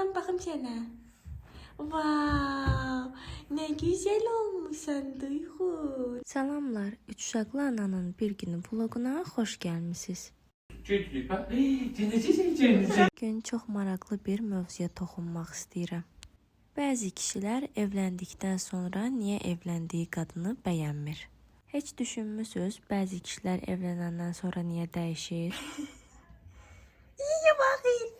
Yalan bakım sana. Wow, ne güzel olmuşsun Duygu. Salamlar, Üç Uşaqlı Ananın bir günü vloguna xoş gəlmisiniz. Gün çox maraqlı bir mövzuya toxunmaq istəyirəm. Bəzi kişilər evləndikdən sonra niyə evləndiyi qadını bəyənmir? Heç düşünmüsünüz, bəzi kişilər evlənəndən sonra niyə dəyişir? İyi bakın.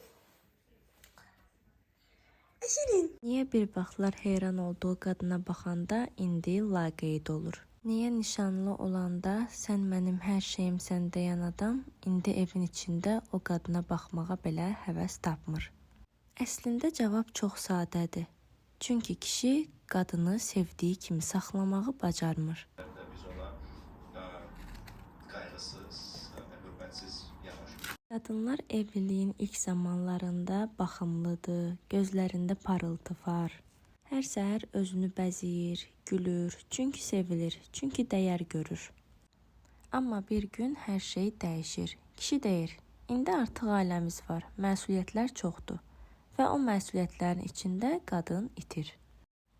Şirin. Niyə bir vaxtlar heyran olduğu qadına baxanda indi laqeyd olur? Niyə nişanlı olanda sən mənim hər şeyimsən deyən adam indi evin içində o qadına baxmağa belə həvəs tapmır? Əslində cavab çox sadədir. Çünki kişi qadını sevdiyi kimi saxlamağı bacarmır. Qadınlar evliliyin ilk zamanlarında baxımlıdır, gözlərində parıltı var. Hər səhər özünü bəzəyir, gülür, çünki sevilir, çünki dəyər görür. Amma bir gün hər şey dəyişir. Kişi deyir, indi artıq ailəmiz var, məsuliyyətlər çoxdur və o məsuliyyətlərin içində qadın itir.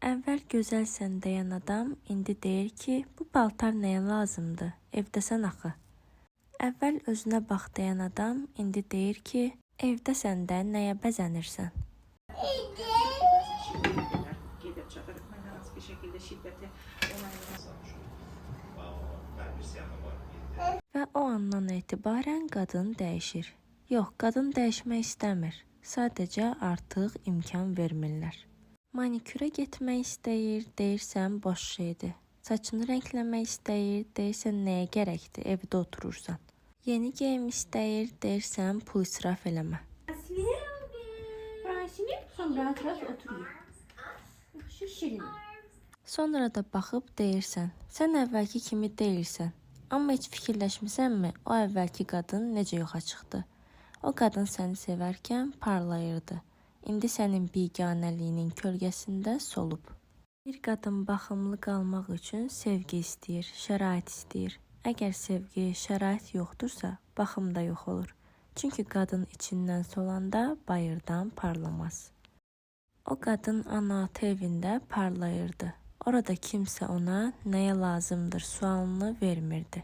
Əvvəl gözəlsən deyən adam indi deyir ki, bu paltar nəyə lazımdır, evdəsən axı. Əvvəl özünə bax deyən adam indi deyir ki, evdəsən də nəyə bəzənirsən? Və o andan etibarən qadın dəyişir. Yox, qadın dəyişmək istəmir. Sadəcə artıq imkan vermirlər. Manikürə getmək istəyir, deyirsən boş şeydir. Saçını rəngləmək istəyir, deyirsən nəyə gərəkdir, evdə oturursan. Yeni geyim istəyir, deyirsən pul israf eləmə. Sonra da baxıb deyirsən, sən əvvəlki kimi deyilsən. Amma heç fikirləşmisənmi, o əvvəlki qadın necə yoxa çıxdı? O qadın səni sevərkən parlayırdı. İndi sənin biganəliyinin kölgəsində solub. Bir qadın baxımlı qalmaq üçün sevgi istəyir, şərait istəyir. Əgər sevgi, şərait yoxdursa, baxım da yox olur. Çünki qadın içindən solanda bayırdan parlamaz. O qadın ana-ata evində parlayırdı. Orada kimsə ona nəyə lazımdır sualını vermirdi.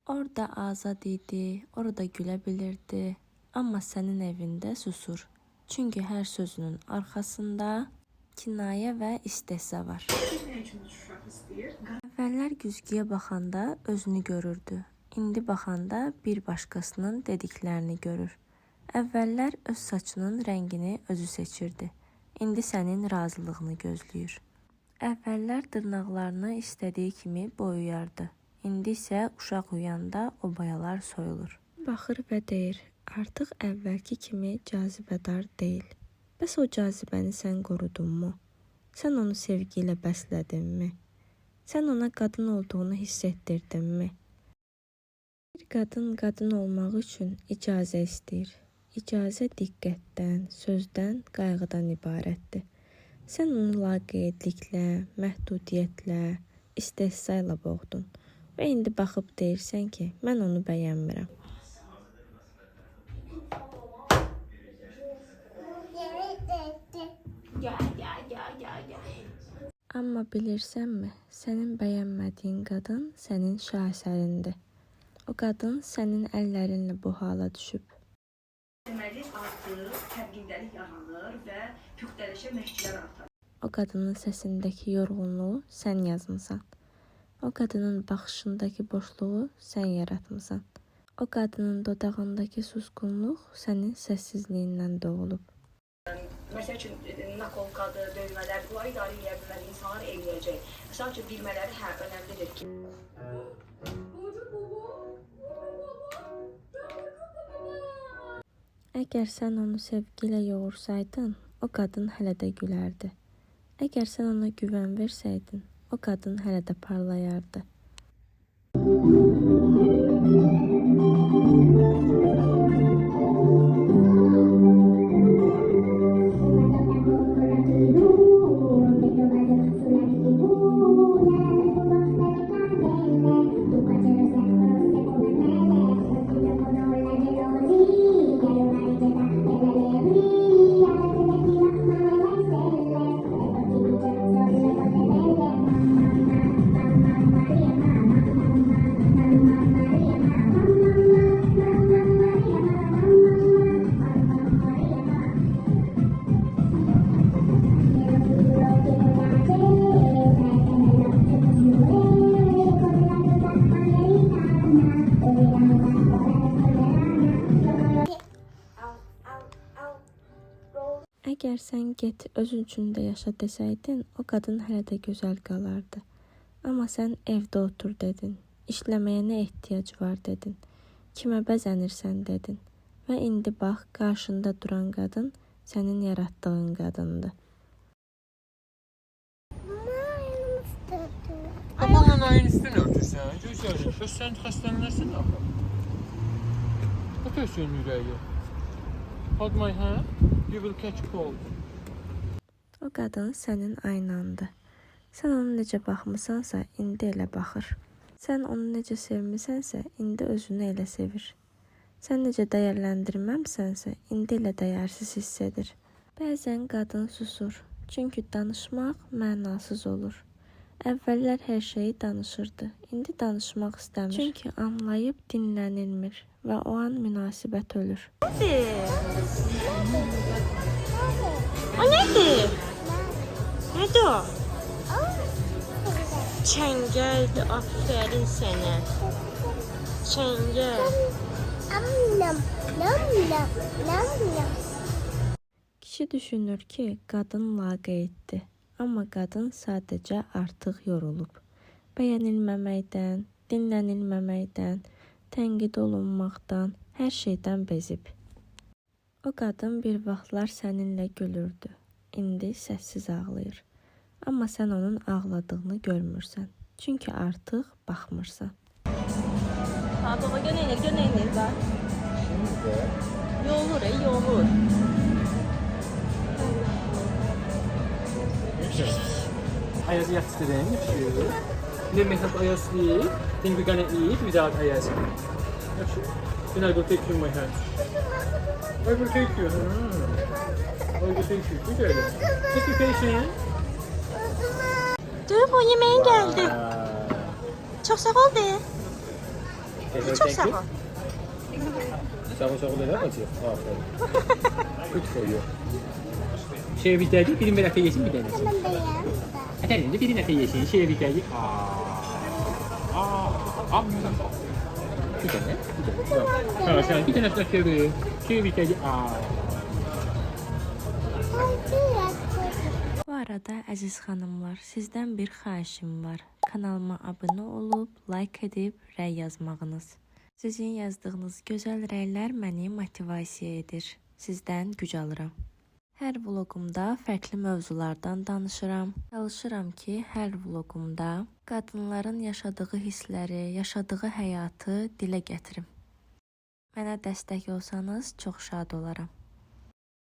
Orada azad idi, orada gülə bilirdi. Amma sənin evində susur. Çünki hər sözünün arxasında kinayə və istehza var. Əvvəllər güzgüyə baxanda özünü görürdü. İndi baxanda bir başqasının dediklərini görür. Əvvəllər öz saçının rəngini özü seçirdi. İndi sənin razılığını gözləyir. Əvvəllər dırnaqlarını istədiyi kimi boyayardı. İndi isə uşaq uyanda o boyalar soyulur. Baxır və deyir, artıq əvvəlki kimi cazibədar deyil. Bəs o cazibəni sən qorudunmu? Sən onu sevgi ilə bəslədinmi? Sən ona qadın olduğunu hiss etdirdinmi? Bir qadın olmaq üçün icazə istəyir. İcazə diqqətdən, sözdən, qayğıdan ibarətdir. Sən onu laqeydliklə, məhdudiyyətlə, istehza ilə boğdun və indi baxıb deyirsən ki, mən onu bəyənmirəm. Amma bilirsənmi, sənin bəyənmədiyin qadın sənin şahsərindir. O qadın sənin əllərinlə bu hala düşüb. Artır, təbqindəlik yaranır və püxtələşə məhkilər artar. O qadının səsindəki yorğunluğu sən yazmısan. O qadının baxışındakı boşluğu sən yaratmısan. O qadının dodağındakı susqunluq sənin səssizliyindən doğulub. Məsəl üçün, nakolkadır, döymələr, bunları idarə edə bilməli insanlar eləyəcək. Sadəcə bilmələri önəmlidir ki. Əgər sən onu sevgi ilə yoğursaydın, o qadın hələ də gülərdi. Əgər sən ona güvən versəydin, o qadın hələ də parlayardı. Əgər sən get özün üçün də yaşa desəydin, o qadın hələ də gözəl qalardı. Amma sən evdə otur dedin. İşləməyə nə ehtiyac var dedin. Kimə bəzənirsən dedin. Və indi bax, qarşında duran qadın sənin yaratdığın qadındır. Babanın ayın üstünü örtürsən, gözəlim. Bəs sən xəstələnərsən axı. Ötürsün ürəyi. Hold my hand, you will catch cold. O qadın sənin aynandır. Sən onu necə baxmısansa, indi elə baxır. Sən onu necə sevmisənsə, indi özünü elə sevir. Sən necə dəyərləndirməmsənsə, indi elə dəyərsiz hiss edir. Bəzən qadın susur, çünki danışmaq mənasız olur. Əvvəllər hər şeyi danışırdı, indi danışmaq istəmir. Çünki anlayıb dinlənilmir və o an münasibət ölür. O nədir? Nədir o? Çəngəldir, aferin sənə. Çəngəl. Kişi düşünür ki, qadın laqeyddir. Amma qadın sadəcə artıq yorulub. Bəyənilməməkdən, dinlənilməməkdən, tənqid olunmaqdan, hər şeydən bezib. O qadın bir vaxtlar səninlə gülürdü. İndi səssiz ağlayır. Amma sən onun ağladığını görmürsən. Çünki artıq baxmırsan. Baba gönenir bak. Yolur, yolur. Ayaz yesterday, you. Let me have Ayaz sleep. Think we're gonna eat without Ayaz. Then I will take you in my hand. I will take you. I will take you. Güzel. Take your patient. Dur, bu yemeğin geldi. Çok sağ ol de. Çok sağ ol. Sağ ol da acıyor. Aferin. Good for you. Şey bitecek, birini merak yesin bir denesin. Efendim de birini yesin, şey bitecek. Bir tane. Ha, sen bir tane taşıyorum. Şey bitecek. Bu arada əziz xanımlar, sizdən bir xahişim var. Kanalıma abunə olub, like edib, rəy yazmağınız. Sizin yazdığınız gözəl rəylər məni motivasiya edir. Sizdən güc alıram. Hər vloqumda fərqli mövzulardan danışıram. Çalışıram ki, hər vloqumda qadınların yaşadığı hissləri, yaşadığı həyatı dilə gətirim. Mənə dəstək olsanız çox şad olaram.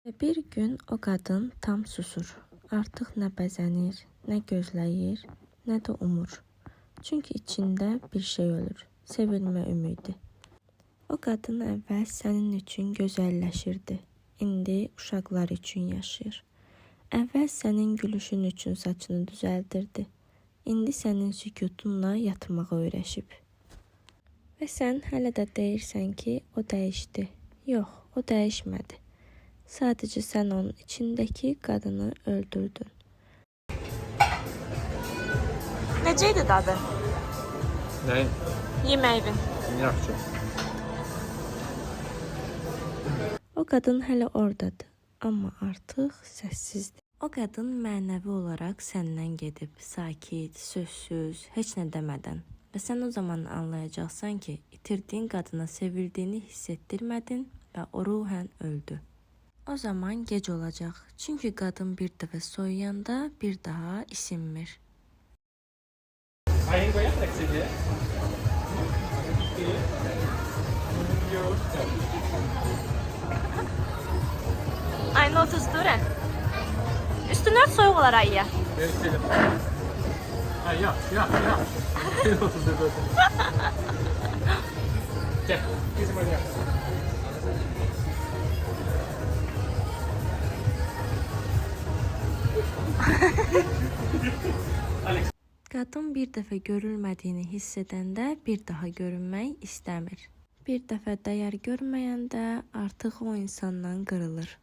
Və bir gün o qadın tam susur. Artıq nə bəzənir, nə gözləyir, nə də umur. Çünki içində bir şey ölür. Sevilmə ümidi. O qadın əvvəl sənin üçün gözəlləşirdi. İndi uşaqlar üçün yaşayır. Əvvəl sənin gülüşün üçün saçını düzəldirdi. İndi sənin sükutunla yatmağa öyrəşib. Və sən hələ də deyirsən ki, o dəyişdi. Yox, o dəyişmədi. Sadəcə sən onun içindəki qadını öldürdün. Necəydi dadı? Ne? Yemeğin. Yaxşı. O qadın hələ oradadır, amma artıq səssizdir. O qadın mənəvi olaraq səndən gedib, sakit, sözsüz, heç nə demədən. Və sən o zaman anlayacaqsan ki, itirdiyin qadına sevildiyini hiss etdirmədin və o ruhən öldü. O zaman gec olacaq, çünki qadın bir dəfə soyuyanda bir daha isinmir. Ayın koyak taksiye. Aynı 30 lira. Üstünü ört soğuk olur ayıya. Görüşelim. Ay ya. Gel, bizim oraya. Qadın bir dəfə görülmədiyini hiss edəndə bir daha görünmək istəmir. Bir dəfə dəyər görməyəndə artıq o insandan qırılır.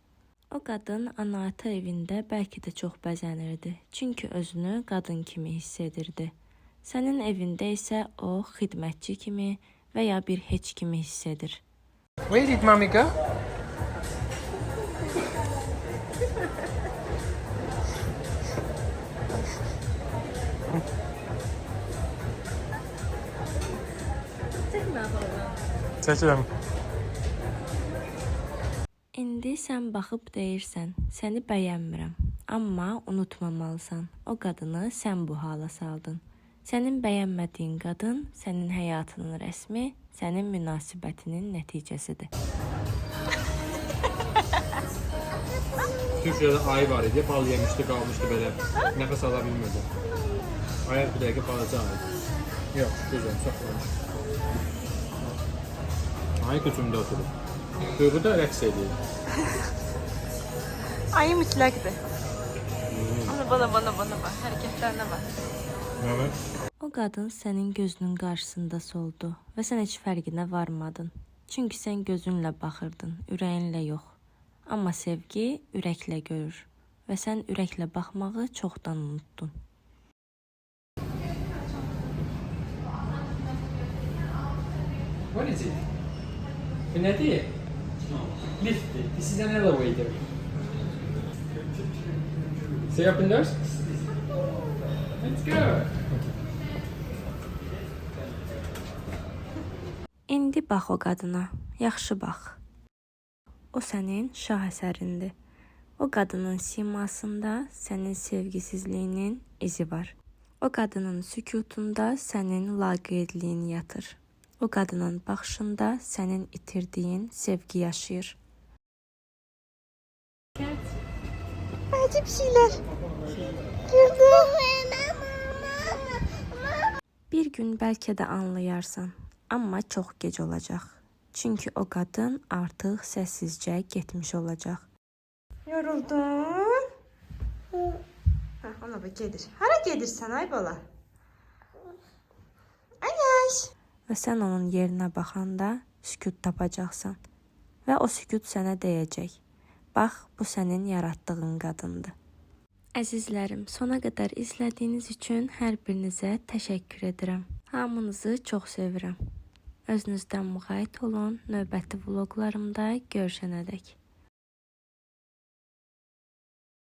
O qadın ana-ata evində bəlkə də çox bəzənirdi. Çünki özünü qadın kimi hiss edirdi. Sənin evində isə o xidmətçi kimi və ya bir heç kimi hiss edir. Where did mommy go? Çəkirəm. İndi sən baxıb deyirsən, səni bəyənmirəm. Amma unutmamalısan, o qadını sən bu hala saldın. Sənin bəyənmədiyin qadın sənin həyatının rəsmi, sənin münasibətinin nəticəsidir. Türkiyədə ayı var idi, bal yemişdi, qalmışdı belə. Nəfəs ala bilmirdi. Ayaq bir dəqiqə balaca ayı. Yox, gözəl, saxlamış. Ayı qücümdə oturur. Duyğu da rəqs edir. Ayı mütləqdir. Bana bak. Hareketlerine bak. Nəmə? O qadın sənin gözünün qarşısında soldu və sən heç fərqinə varmadın. Çünki sən gözünlə baxırdın, ürəyinlə yox. Amma sevgi ürəklə görür və sən ürəklə baxmağı çoxdan unuttun. What is it? Bu nədir? Lift. This is an elevator. See open doors? Let's go. İndi bax o qadına, yaxşı bax. O sənin şah əsərindir. O qadının simasında sənin sevgisizliyinin izi var. O qadının sükutunda sənin laqeydliyin yatır. O qadının baxışında sənin itirdiyin sevgi yaşayır. Acı bir şeyler. Gördüm. Bir gün bəlkə də anlayarsan, amma çox gec olacaq. Çünki o qadın artıq səssizcə getmiş olacaq. Yoruldun. Ona bak gelir. Hara gelirsen ay bala. Ayaş. Və sən onun yerinə baxanda sükut tapacaqsan. Və o sükut sənə deyəcək. Bax, bu sənin yaratdığın qadındır. Əzizlərim, sona qədər izlədiyiniz üçün hər birinizə təşəkkür edirəm. Hamınızı çox sevirəm. Özünüzdən müğayət olun. Növbəti vloqlarımda görüşənədək.